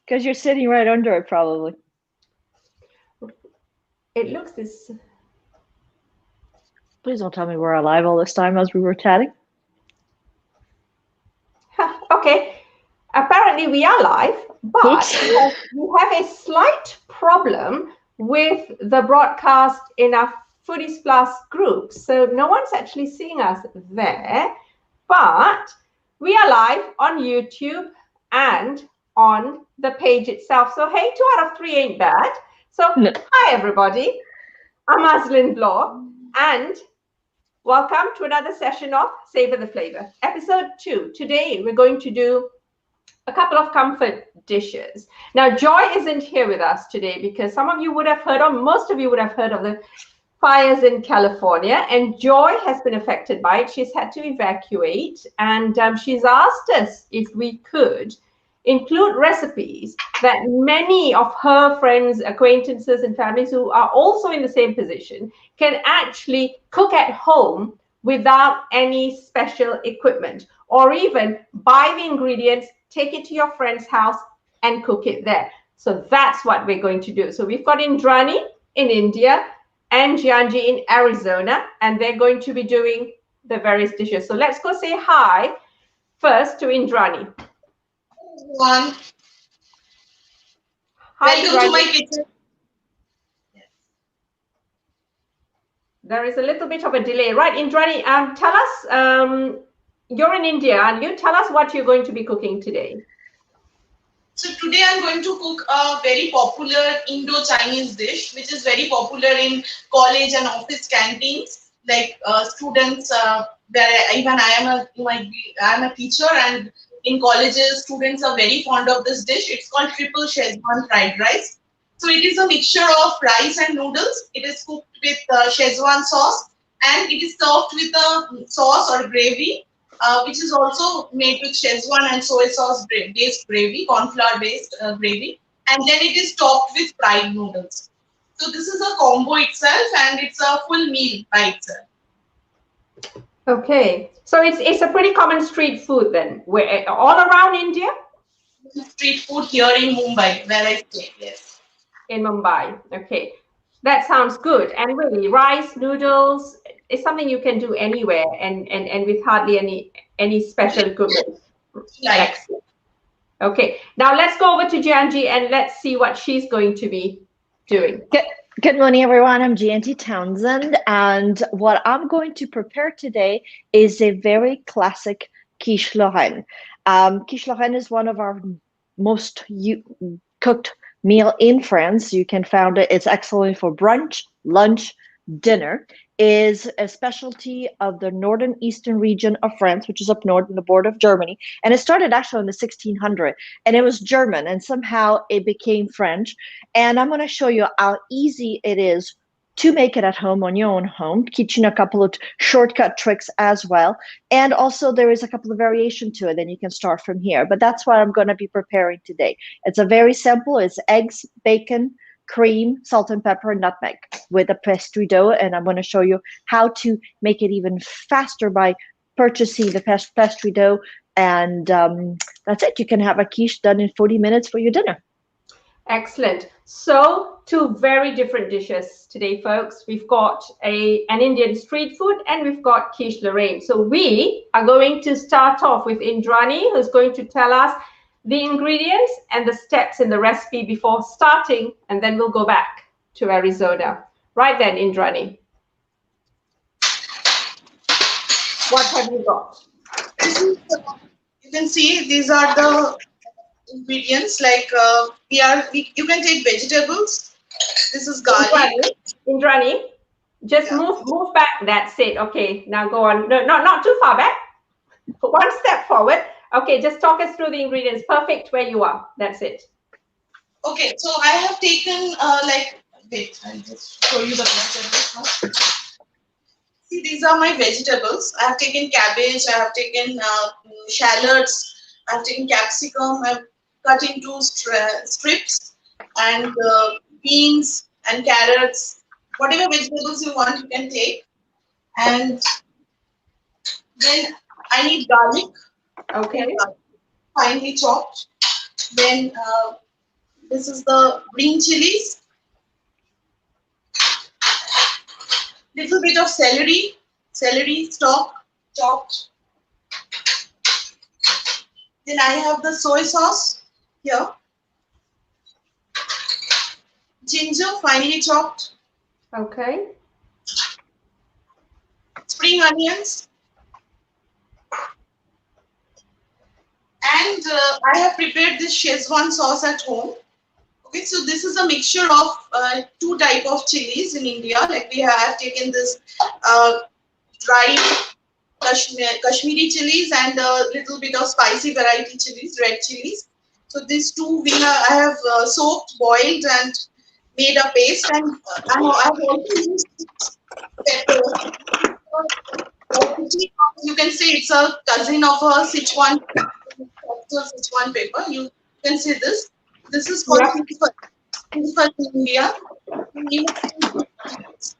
Because you're sitting right under it, probably. It looks this. Please don't tell me we're alive all this time as we were chatting. Okay. Apparently we are live, but we have a slight problem with the broadcast in our Foodies Plus group. So no one's actually seeing us there, but we are live on YouTube and on the page itself. So hey, 2 out of 3 ain't bad. So hi everybody, I'm Aslin Bloor and welcome to another session of Savour the Flavour, episode 2. Today we're going to do a couple of comfort dishes. Now, Joy isn't here with us today because some of you would have heard, or most of you would have heard of the fires in California, and Joy has been affected by it. She's had to evacuate, and she's asked us if we could include recipes that many of her friends, acquaintances, and families who are also in the same position can actually cook at home without any special equipment, or even buy the ingredients, take it to your friend's house and cook it there. So that's what we're going to do. So we've got Indrani in India and Giangi in Arizona, and they're going to be doing the various dishes. So let's go say hi first to Indrani. Everyone. Hi, Welcome to my kitchen. There is a little bit of a delay. Right, Indrani, tell us, you're in India, and you tell us what you're going to be cooking today. So today I'm going to cook a very popular Indo-Chinese dish, which is very popular in college and office canteens. Like students, even I am a teacher, and in colleges, students are very fond of this dish. It's called triple Szechuan fried rice. So it is a mixture of rice and noodles. It is cooked with Szechuan sauce, and it is served with a sauce or gravy, which is also made with Szechuan and soy sauce based gravy, corn flour based gravy, and then it is topped with fried noodles. So this is a combo itself, and it's a full meal by itself. Okay, so it's a pretty common street food then, where all around India. Street food here in Mumbai, where I stay. Yes. In Mumbai. Okay, that sounds good. And really, rice, noodles is something you can do anywhere, and with hardly any special equipment. Like. Okay, now let's go over to Giangi and let's see what she's going to be doing. Good morning, everyone. I'm Giangi Townsend, and what I'm going to prepare today is a very classic Quiche Lorraine. Quiche Lorraine is one of our most cooked meal in France. You can find it. It's excellent for brunch, lunch, dinner. Is a specialty of the northern eastern region of France, which is up north on the border of Germany. And it started actually in the 1600s, and it was German, and somehow it became French. And I'm going to show you how easy it is to make it at home on your own home, teaching a couple of shortcut tricks as well. And also there is a couple of variation to it, and you can start from here. But that's what I'm going to be preparing today. It's a very simple, it's eggs, bacon, cream, salt and pepper, and nutmeg with a pastry dough. And I'm going to show you how to make it even faster by purchasing the pastry dough. And that's it. You can have a quiche done in 40 minutes for your dinner. Excellent. So 2 very different dishes today, folks. We've got an Indian street food and we've got Quiche Lorraine. So we are going to start off with Indrani, who's going to tell us the ingredients and the steps in the recipe before starting, and then we'll go back to Arizona. Right then, Indrani. What have you got? You can see these are the ingredients. Like you can take vegetables. This is garlic. Indrani, just move back. That's it. Okay, now go on. No, not too far back. 1 step forward. Okay, just talk us through the ingredients. Perfect where you are. That's it. Okay, so I have taken wait, I'll just show you the vegetables. See, these are my vegetables. I have taken cabbage, I have taken shallots, I have taken capsicum, I've cut into strips, and beans and carrots. Whatever vegetables you want, you can take. And then I need garlic. Okay. Finely chopped. Then This is the green chilies. Little bit of celery stalk chopped. Then I have the soy sauce here. Ginger finely chopped. Okay. Spring onions. And I have prepared this Szechuan sauce at home. Okay, so this is a mixture of two type of chilies in India. Like we have taken this dry Kashmiri chilies and a little bit of spicy variety chilies, red chilies. So these two I have soaked, boiled, and made a paste. And I have also used pepper. You can say it's a cousin of a Szechuan pepper. You can say this. This is called in India. It's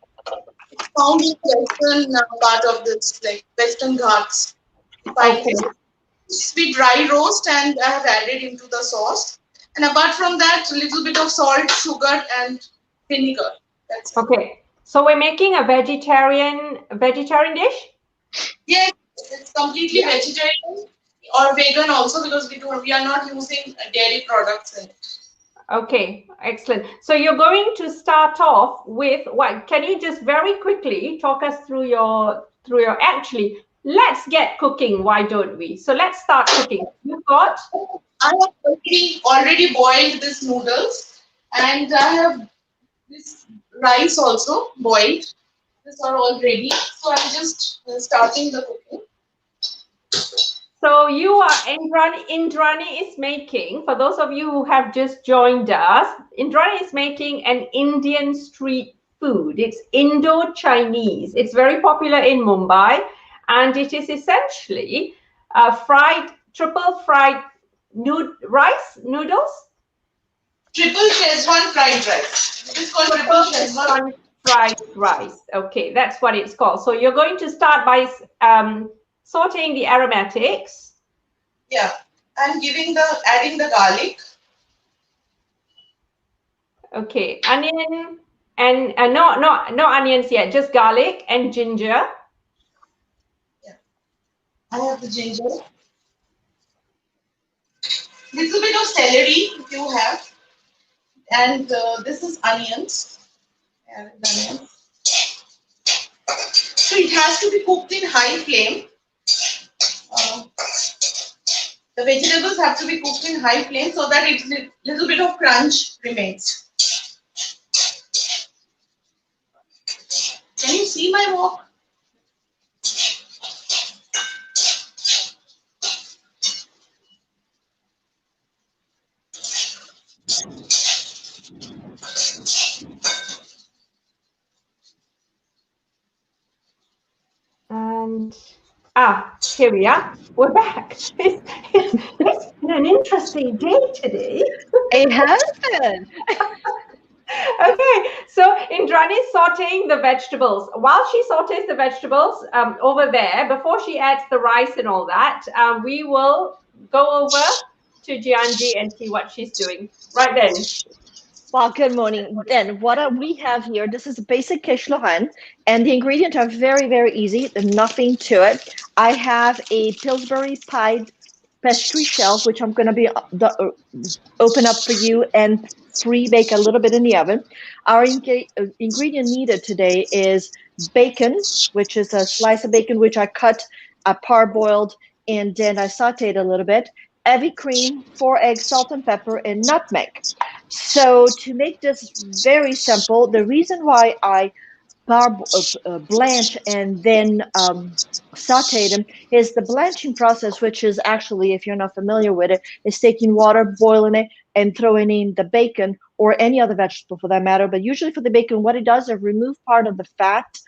found in western part of this, like Western Ghats. Okay. We dry roast and I have added into the sauce. And apart from that, a little bit of salt, sugar, and vinegar. That's okay. So we're making a vegetarian dish? Yeah, it's completely vegetarian or vegan also, because we are not using dairy products in it. Okay, excellent. So you're going to start off with what? Can you just very quickly talk us through your actually, let's get cooking, why don't we? So let's start cooking. You've got? I have already boiled these noodles, and I have this rice also boiled. These are all ready. So I'm just starting the cooking. So you are Indrani is making, for those of you who have just joined us, Indrani is making an Indian street food. It's Indo-Chinese. It's very popular in Mumbai, and it is essentially triple fried rice noodles. Triple Szechuan fried rice. It is called triple Szechuan fried rice. Okay, that's what it's called. So you're going to start by sauteing the aromatics. Yeah, and adding the garlic. Okay, onion and no onions yet, just garlic and ginger. Yeah, I have the ginger. Little bit of celery if you have, and this is onions. Onions. So it has to be cooked in high flame. The vegetables have to be cooked in high flame so that it's little bit of crunch remains. Can you see my wok? And here we are. We're back. It's been an interesting day today. It has been. Okay, so Indrani is sauteing the vegetables. While she sautés the vegetables over there, before she adds the rice and all that, we will go over to Giangi and see what she's doing. Right then. Well, good morning. Then what we have here, this is a basic quiche Lorraine, and the ingredients are very, very easy. There's nothing to it. I have a Pillsbury pie pastry shelf, which I'm going to be open up for you and pre-bake a little bit in the oven. Our ingredient needed today is bacon, which is a slice of bacon, which I cut, parboiled, and then I sauteed a little bit. Heavy cream, 4 eggs, salt and pepper, and nutmeg. So to make this very simple, the reason why I blanch and then saute them is the blanching process, which is actually, if you're not familiar with it, is taking water, boiling it, and throwing in the bacon or any other vegetable for that matter. But usually for the bacon, what it does is remove part of the fat,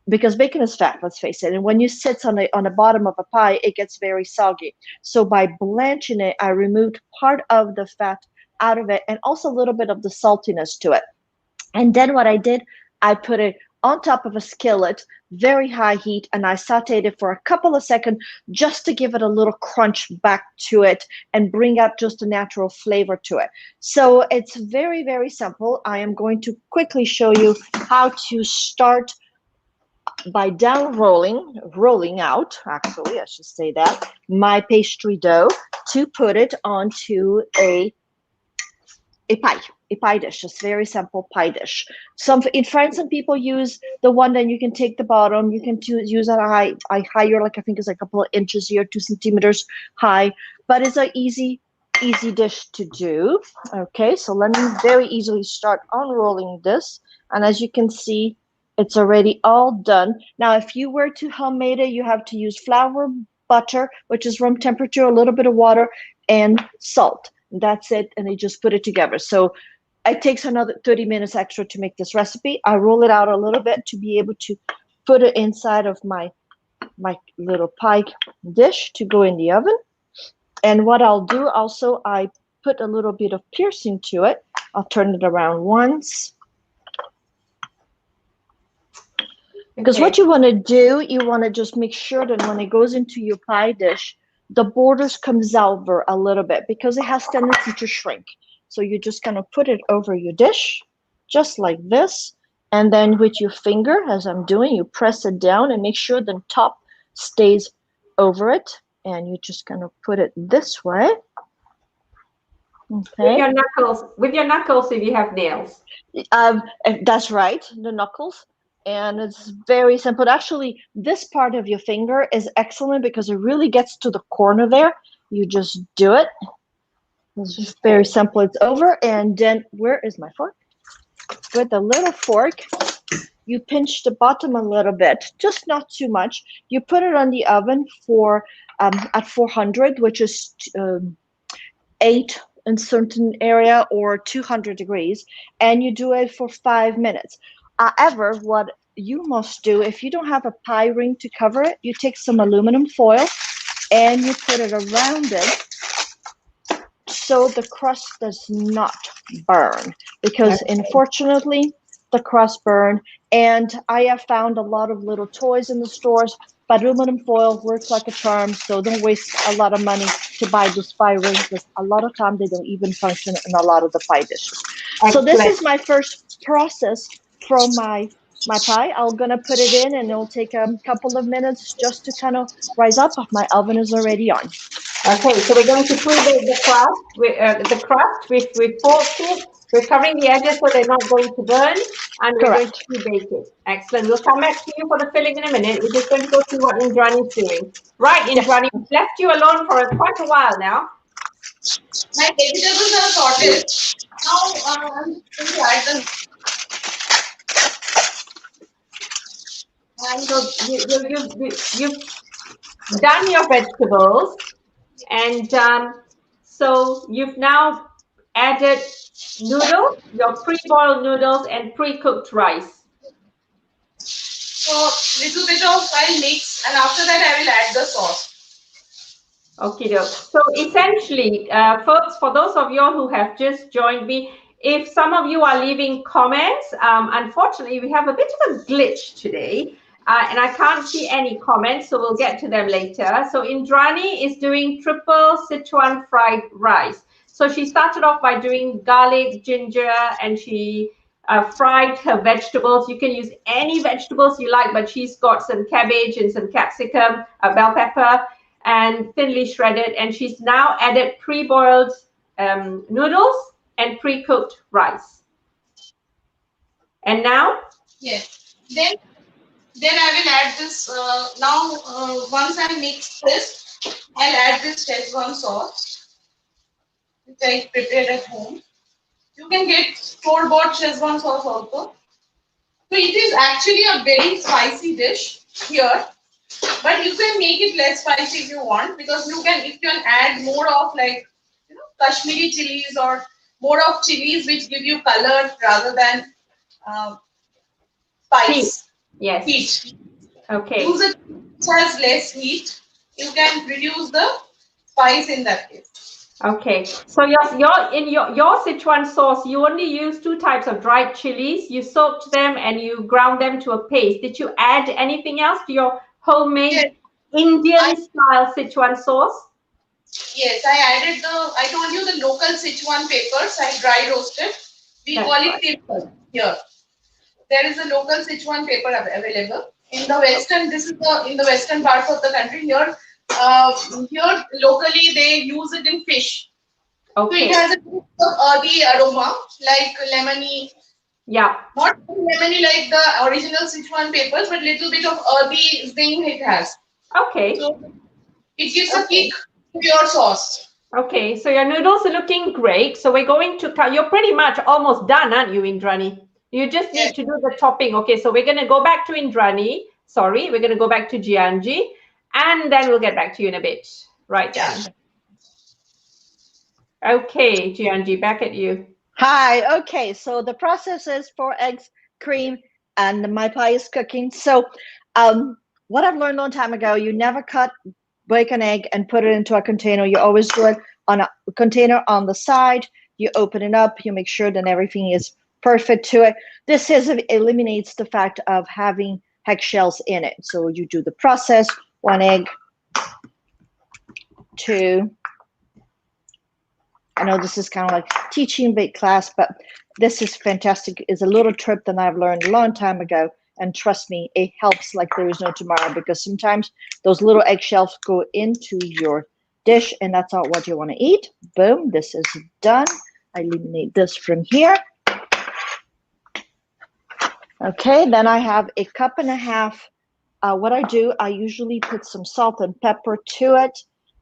because bacon is fat, let's face it. And when you sit on the bottom of a pie, it gets very soggy. So by blanching it, I removed part of the fat out of it and also a little bit of the saltiness to it. And then what I did, I put it on top of a skillet, very high heat, and I sauteed it for a couple of seconds just to give it a little crunch back to it and bring out just a natural flavor to it. So it's very, very simple. I am going to quickly show you how to start by rolling out, actually, I should say that, my pastry dough to put it onto a pie dish, just very simple pie dish. In France, some people use the one that you can take the bottom, you can use it higher, like I think it's a couple of inches here, 2 centimeters high, but it's an easy dish to do. Okay, so let me very easily start unrolling this, and as you can see, it's already all done. Now, if you were to homemade it, you have to use flour, butter, which is room temperature, a little bit of water, and salt. That's it, and you just put it together. So it takes another 30 minutes extra to make this recipe. I roll it out a little bit to be able to put it inside of my little pie dish to go in the oven. And what I'll do also, I put a little bit of piercing to it. I'll turn it around once. Because what you want to do, you want to just make sure that when it goes into your pie dish, the borders comes over a little bit because it has tendency to shrink. So you're just going to put it over your dish, just like this. And then with your finger, as I'm doing, you press it down and make sure the top stays over it. And you're just going to put it this way. Okay. With your knuckles if you have nails. That's right, the knuckles. And it's very simple. Actually, this part of your finger is excellent because it really gets to the corner there. You just do it. It's just very simple. It's over. And then where is my fork? With a little fork, you pinch the bottom a little bit, just not too much. You put it on the oven for at 400, which is 8 in certain area or 200 degrees. And you do it for 5 minutes. However, what you must do, if you don't have a pie ring to cover it, you take some aluminum foil and you put it around it so the crust does not burn. Because unfortunately, the crust burn. And I have found a lot of little toys in the stores, but aluminum foil works like a charm. So don't waste a lot of money to buy those pie rings, because a lot of time they don't even function in a lot of the pie dishes. So this is my first process from my pie. I'm gonna put it in, and it'll take a couple of minutes just to kind of rise up. My oven is already on. Okay, so we're going to pre-bake the crust with forks. We're covering the edges so they're not going to burn, and we're going to pre-bake it. Excellent. We'll come back to you for the filling in a minute. We're just going to go see what Indrani is doing. Right, Indrani, we've left you alone for quite a while now. My vegetables are sorted. Now I'm going to add them. And so you've done your vegetables, and so you've now added noodles, your pre-boiled noodles and pre-cooked rice. So little bit of I'll mix, and after that I will add the sauce. Okay, so essentially, folks, for those of you who have just joined me, if some of you are leaving comments, unfortunately, we have a bit of a glitch today. And I can't see any comments, so we'll get to them later. So Indrani is doing triple Szechuan fried rice. So she started off by doing garlic, ginger, and she fried her vegetables. You can use any vegetables you like, but she's got some cabbage and some capsicum, bell pepper, and thinly shredded. And she's now added pre-boiled noodles and pre-cooked rice. And now? Yes. Then I will add this, once I mix this, I'll add this Szechuan sauce, which I prepared at home. You can get store-bought Szechuan sauce also. So it is actually a very spicy dish here, but you can make it less spicy if you want, because you can add more of Kashmiri chilies or more of chilies which give you color rather than spice. Yes. Heat. Okay. Use it which has less heat. You can reduce the spice in that case. Okay, so your Szechuan sauce, you only use 2 types of dried chilies. You soaked them and you ground them to a paste. Did you add anything else to your Yes, homemade Indian style Szechuan sauce? yes, I added I told you the local Sichuan peppers, I dry roasted. We That's call it right. pepper here. There is a local Sichuan pepper available. In the western, in the western parts of the country here, here locally they use it in fish. So it Okay. has a bit of earthy aroma, like lemony, Yeah. not lemony like the original Sichuan peppers, but little bit of earthy zing it has. Okay. So it gives a kick to your sauce. Okay. So your noodles are looking great. So we're going to cut. You're pretty much almost done, aren't you, Indrani? You just need to do the topping. Okay. So we're going to go back to Indrani. Sorry, we're going to go back to Giangi, and then we'll get back to you in a bit. Right then. Okay, Giangi, back at you. Hi. Okay. So the process is 4 eggs, cream, and my pie is cooking. So, what I've learned a long time ago, you never break an egg and put it into a container. You always do it on a container on the side. You open it up. You make sure that everything is perfect to it. This eliminates the fact of having eggshells in it. So you do the process: 1 egg, 2. I know this is kind of like teaching big class, but this is fantastic. It's a little trip that I've learned a long time ago. And trust me, it helps like there is no tomorrow, because sometimes those little eggshells go into your dish and that's not what you want to eat. Boom, this is done. I eliminate this from here. Okay, then I have a 1.5 cups. What I do, I usually put some salt and pepper to it.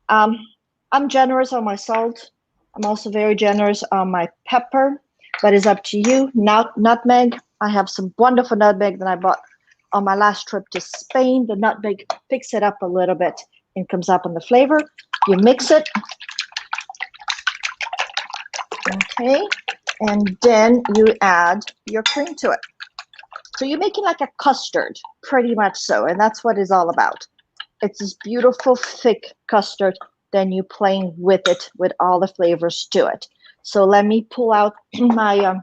I'm generous on my salt. I'm also very generous on my pepper, but it's up to you. Now, nutmeg. I have some wonderful nutmeg that I bought on my last trip to Spain. The nutmeg picks it up a little bit and comes up on the flavor. You mix it. Okay, and then you add your cream to it. So you're making like a custard, pretty much so, and that's what it's all about. It's this beautiful, thick custard. Then you playing with it with all the flavors to it. So let me pull out my,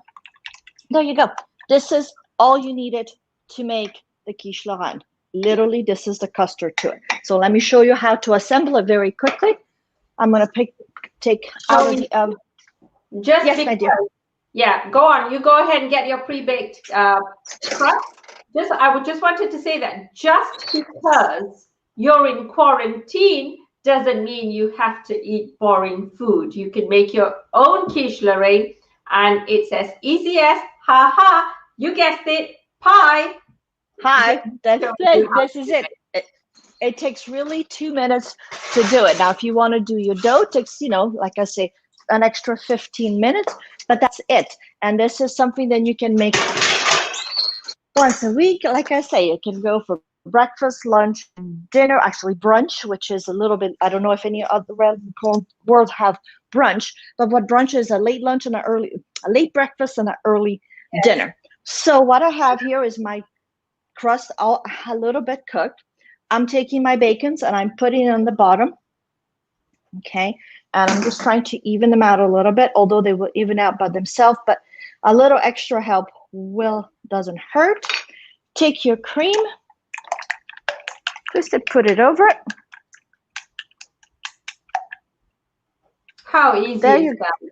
there you go. This is all you needed to make the quiche Lorraine. Literally, this is the custard to it. So let me show you how to assemble it very quickly. I'm going to take out of the just yes, because, my dear. Yeah, go on. You go ahead and get your pre-baked crust. I would just wanted to say that just because you're in quarantine doesn't mean you have to eat boring food. You can make your own quiche Lorraine, and it's as easy as, ha, you guessed it, pie. Hi, this is it. It takes really 2 minutes to do it. Now, if you want to do your dough, it takes, like I say, an extra 15 minutes, but that's it. And this is something that you can make once a week. Like I say, it can go for breakfast, lunch, dinner, actually brunch, which is a little bit, I don't know if any other world have brunch, but what brunch is: a late lunch and a late breakfast and an early dinner. So what I have here is my crust all a little bit cooked. I'm taking my bacons and I'm putting it on the bottom. Okay, and I'm just trying to even them out a little bit, although they will even out by themselves, but a little extra help doesn't hurt. Take your cream, just to put it over it. How easy there is you that? go.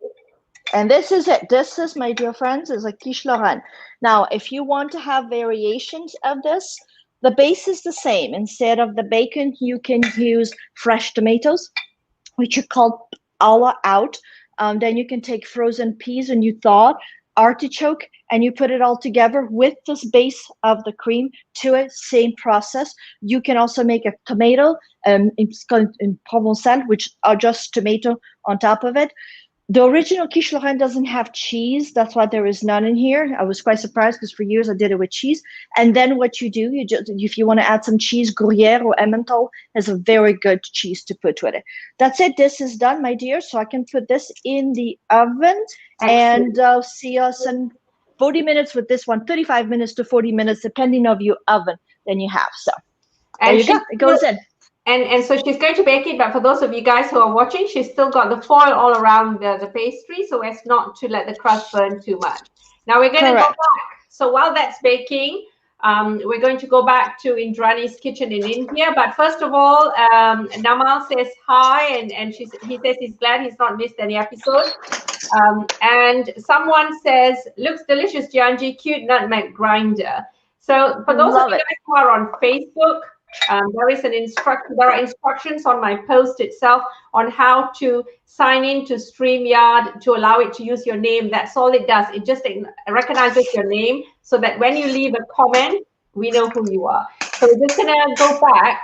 And this is it. This is, my dear friends, is a quiche Lorraine. Now, if you want to have variations of this, the base is the same. Instead of the bacon, you can use fresh tomatoes, which are called alla out. Then you can take frozen peas and you thaw artichoke, and you put it all together with this base of the cream to it. Same process. You can also make a tomato in Provençal, which are just tomato on top of it. The original quiche Lorraine doesn't have cheese. That's why there is none in here. I was quite surprised because for years I did it with cheese. And then what you do, if you want to add some cheese, Gruyere or Emmental is a very good cheese to put with it. That's it. This is done, my dear. So I can put this in the oven. Excellent. And see us in 40 minutes with this one, 35 minutes to 40 minutes, depending on your oven then you have. So there you go. It goes in. And so she's going to bake it, but for those of you guys who are watching, she's still got the foil all around the pastry so as not to let the crust burn too much. Now we're going to go back. So while that's baking, we're going to go back to Indrani's kitchen in India. But first of all, Namal says hi, and he says he's glad he's not missed any episode. And someone says, looks delicious, Giangi, cute nutmeg grinder. So for those of you guys who are on Facebook, there are instructions on my post itself on how to sign in to StreamYard to allow it to use your name. That's all it does. It just recognizes your name so that when you leave a comment, we know who you are. So we're just gonna go back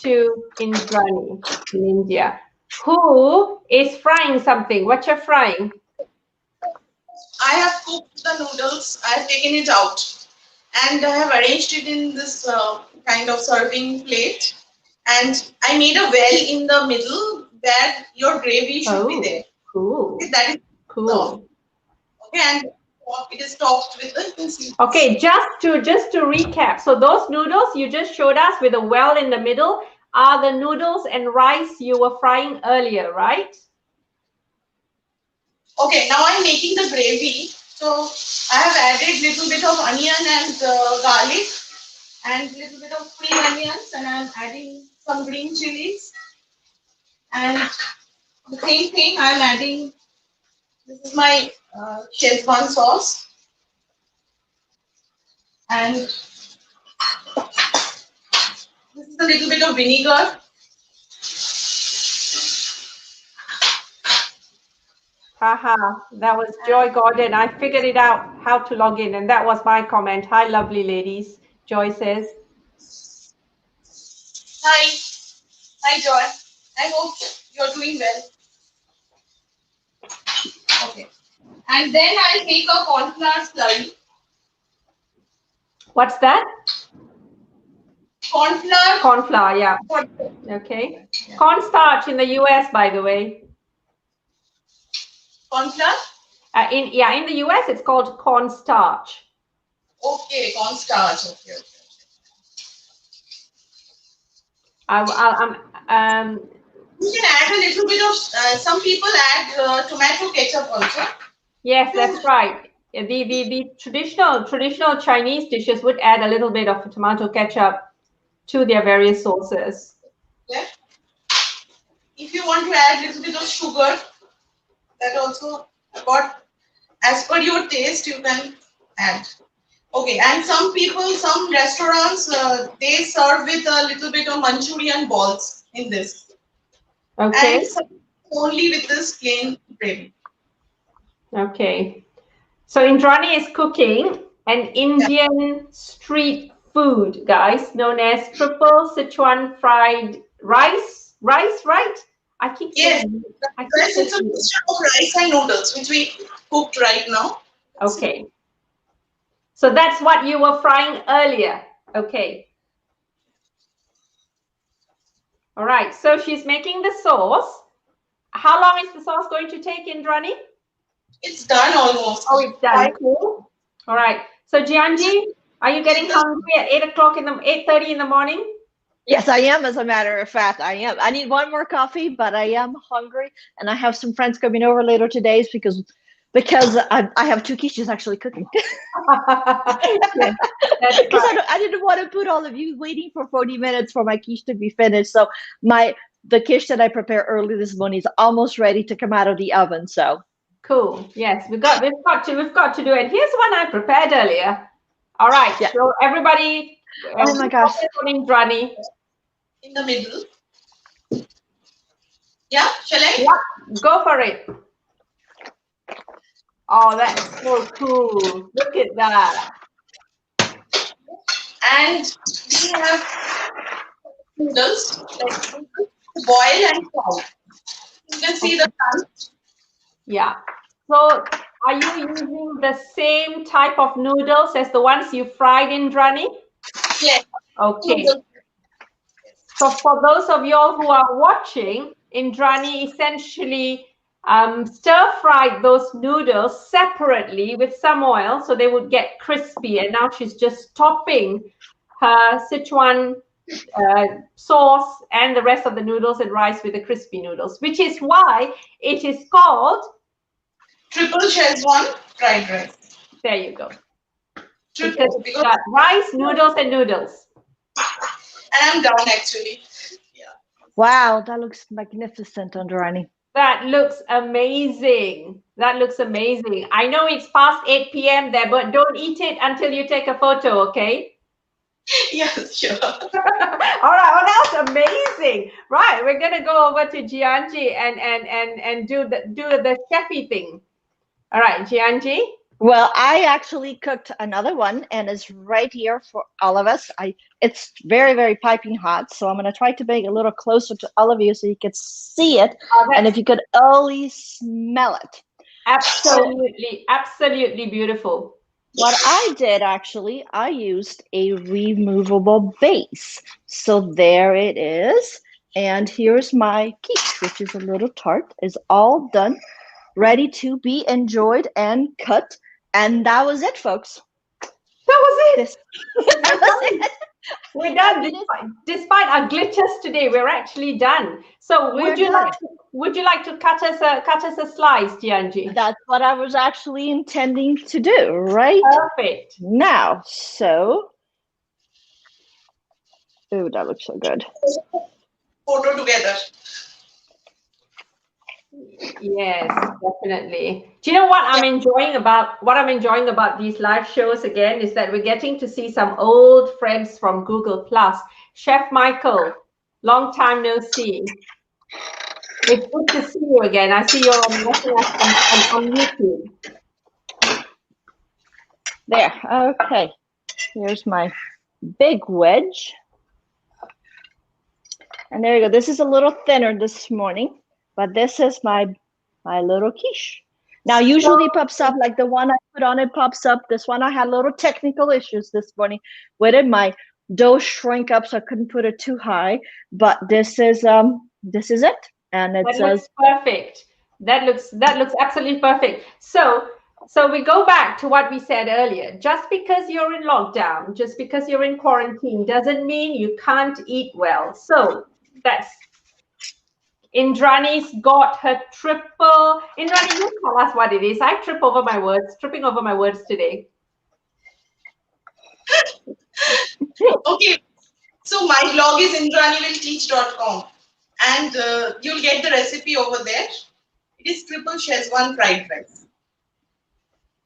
to Indrani in India, who is frying something. What you're frying? I have cooked the noodles. I have taken it out, and I have arranged it in this kind of serving plate, and I made a well in the middle where your gravy should be there. Cool. Okay, that is cool. Okay, and it is topped with the. Okay, just to recap. So those noodles you just showed us with a well in the middle are the noodles and rice you were frying earlier, right? Okay, now I'm making the gravy. So I have added little bit of onion and garlic, and little bit of spring onions, and I'm adding some green chilies. And the same thing, I'm adding, this is my Szechuan sauce. And this is a little bit of vinegar. Haha, that was Joy Gordon. I figured it out how to log in, and that was my comment. Hi, lovely ladies. Joy says. Hi. Hi, Joy. I hope you're doing well. Okay. And then I'll make a corn flour slurry. What's that? Corn flour. Corn flour, yeah. Okay. Yeah. Cornstarch in the US, by the way. Corn flour? In the US, it's called cornstarch. Okay, cornstarch. Okay. You can add a little bit of. Some people add tomato ketchup also. Yes, that's right. The traditional Chinese dishes would add a little bit of tomato ketchup to their various sauces. Yeah. If you want to add a little bit of sugar, that also, but as per your taste, you can add. Okay, and some restaurants, they serve with a little bit of Manchurian balls in this. Okay. And some only with this plain gravy. Okay. So Indrani is cooking an Indian street food, guys, known as triple Szechuan fried rice, right? I keep saying. Yes, it's a mixture of rice and noodles, which we cooked right now. Okay. So that's what you were frying earlier. Okay. All right. So she's making the sauce. How long is the sauce going to take, Indrani? It's done almost. Oh, it's done. Cool. All right. So Giangi, are you getting hungry at 8:30 in the morning? Yes, I am. As a matter of fact, I am. I need one more coffee, but I am hungry, and I have some friends coming over later today because I have two quiches actually cooking. Because I didn't want to put all of you waiting for 40 minutes for my quiche to be finished. So the quiche that I prepared early this morning is almost ready to come out of the oven. So cool. Yes, we've got to do it. Here's one I prepared earlier. All right. Yeah. So everybody. Oh my gosh. Indrani. In the middle. Yeah, shall I? Yeah, go for it. Oh, that's so cool. Look at that. And we have noodles, like boil and fry. You can see the pan. Yeah. So are you using the same type of noodles as the ones you fried, Indrani? Yes. Okay. So for those of you all who are watching, Indrani essentially stir-fried those noodles separately with some oil so they would get crispy. And now she's just topping her Szechuan sauce and the rest of the noodles and rice with the crispy noodles, which is why it is called triple Szechuan fried rice. There you go. Triple, because it's got rice, noodles, and noodles. And I'm down actually. Yeah. Wow, that looks magnificent, Indrani. That looks amazing. That looks amazing. I know it's past 8 p.m. there, but don't eat it until you take a photo, okay? Yes, sure. All right, well, that's amazing. Right, we're gonna go over to Giangi and do the chefy thing. All right, Giangi. Well, I actually cooked another one, and it's right here for all of us. It's very, very piping hot, so I'm going to try to bring it a little closer to all of you so you could see it, and if you could only smell it. Absolutely, absolutely beautiful. What I did, actually, I used a removable base. So there it is, and here's my quiche, which is a little tart. It's all done, ready to be enjoyed and cut. And that was it, folks. That was it. That was it. We're done. Despite our glitches today, we're actually done. So would you like to cut us a slice, Giangi? That's what I was actually intending to do, right? Perfect. Now, so oh, that looks so good. Photo together. Yes, definitely. Do you know what I'm enjoying about these live shows again is that we're getting to see some old friends from Google Plus. Chef Michael, long time no see. It's good to see you again. I see you're on YouTube. There. Okay. Here's my big wedge. And there you go. This is a little thinner this morning. But this is my little quiche. Now, usually it pops up like the one I put on it pops up. This one I had little technical issues this morning with it. My dough shrank up, so I couldn't put it too high. But this is it, and it says perfect. That looks absolutely perfect. So we go back to what we said earlier. Just because you're in lockdown, just because you're in quarantine, doesn't mean you can't eat well. So that's. Indrani's got her triple. Indrani, you tell us what it is. I tripping over my words today. Okay, so my blog is indraniwillteach.com, and you'll get the recipe over there. It is triple Szechuan fried rice.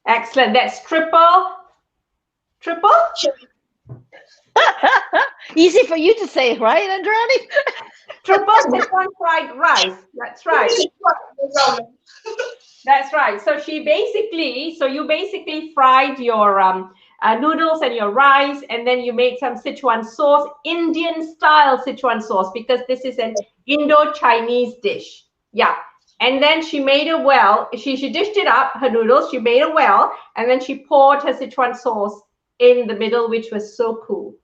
Excellent. That's triple. Easy for you to say, right, Indrani? Triple Szechuan fried rice. That's right. That's right. So you basically fried your noodles and your rice, and then you made some Szechuan sauce, Indian style Szechuan sauce, because this is an Indo-Chinese dish. Yeah. And then she made a well. She dished it up, her noodles. She made a well, and then she poured her Szechuan sauce in the middle, which was so cool.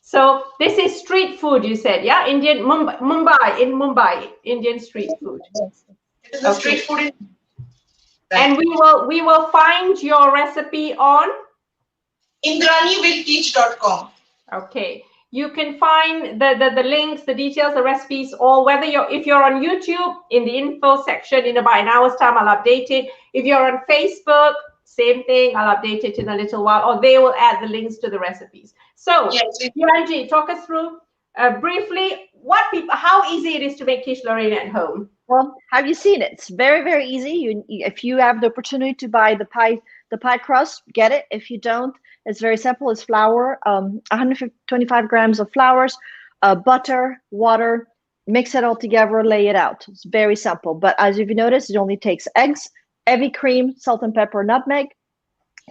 So this is street food, you said, yeah? Mumbai, Indian street food. It is a street food. And we will find your recipe on indraniwillteach.com. Okay. You can find the links, the details, the recipes, or if you're on YouTube, in the info section, in about an hour's time, I'll update it. If you're on Facebook, same thing, I'll update it in a little while, or they will add the links to the recipes. So, Giangi, talk us through briefly how easy it is to make quiche Lorraine at home. Well, have you seen it? It's very, very easy. If you have the opportunity to buy the pie crust, get it. If you don't, it's very simple. It's flour, 125 grams of flours, butter, water, mix it all together, lay it out. It's very simple. But as you've noticed, it only takes eggs, heavy cream, salt and pepper, nutmeg,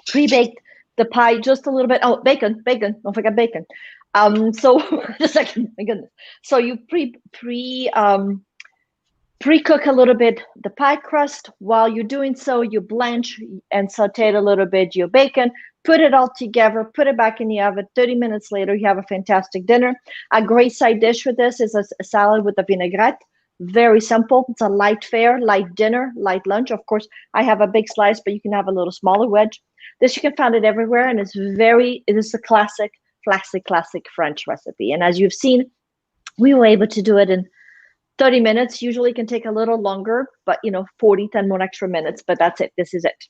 pre-baked the pie just a little bit. Oh, bacon, don't forget bacon. So just a second, my goodness. So you pre-cook a little bit the pie crust. While you're doing so, you blanch and saute a little bit your bacon, put it all together, put it back in the oven. 30 minutes later, you have a fantastic dinner. A great side dish for this is a salad with a vinaigrette. Very simple. It's a light fare, light dinner, light lunch. Of course, I have a big slice, but you can have a little smaller wedge. This you can find it everywhere, and it is a classic classic French recipe. And as you've seen, we were able to do it in 30 minutes. Usually can take a little longer, but 10 more extra minutes, but that's it. This is it.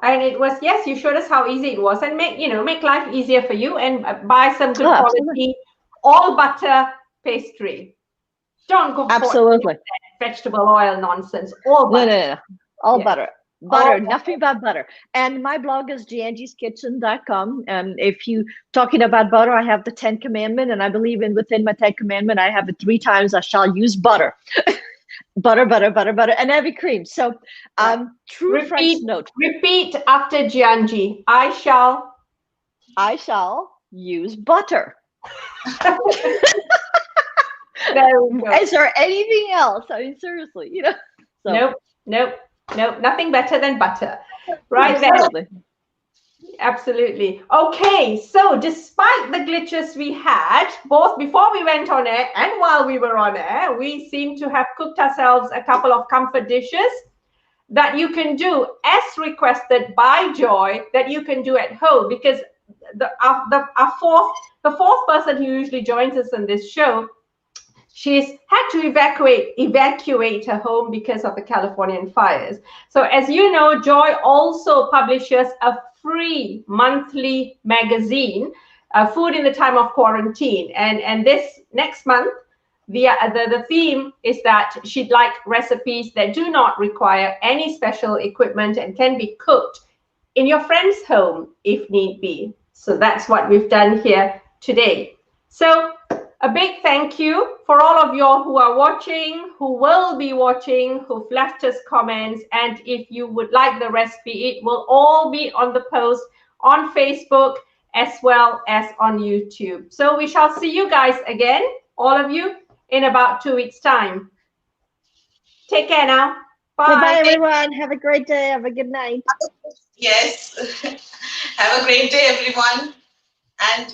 And it was, yes, you showed us how easy it was, and make life easier for you, and buy some good quality all butter pastry. Don't go for vegetable oil nonsense. All butter. No. All butter. Butter, nothing but butter. And my blog is giangiskitchen.com. And if you talking about butter, I have the 10 commandment, and I believe within my 10 commandment, I have it 3 times. I shall use butter. butter, and heavy cream. So true French note. Repeat after Giangi. I shall use butter. Is there anything else? I mean, seriously, So. Nope, nothing better than butter. Right. Absolutely. There. Absolutely. Okay, so despite the glitches we had, both before we went on air and while we were on air, we seem to have cooked ourselves a couple of comfort dishes that you can do as requested by Joy, that you can do at home, because the fourth person who usually joins us on this show, she's had to evacuate her home because of the Californian fires. So as you know, Joy also publishes a free monthly magazine, Food in the Time of Quarantine. And this next month, the theme is that she'd like recipes that do not require any special equipment and can be cooked in your friend's home if need be. So that's what we've done here today. So a big thank you for all of you who are watching, who will be watching, who've left us comments. And if you would like the recipe, it will all be on the post on Facebook as well as on YouTube. So we shall see you guys again, all of you, in about 2 weeks' time. Take care now. Bye. Bye, everyone. Have a great day. Have a good night. Yes. Have a great day, everyone. And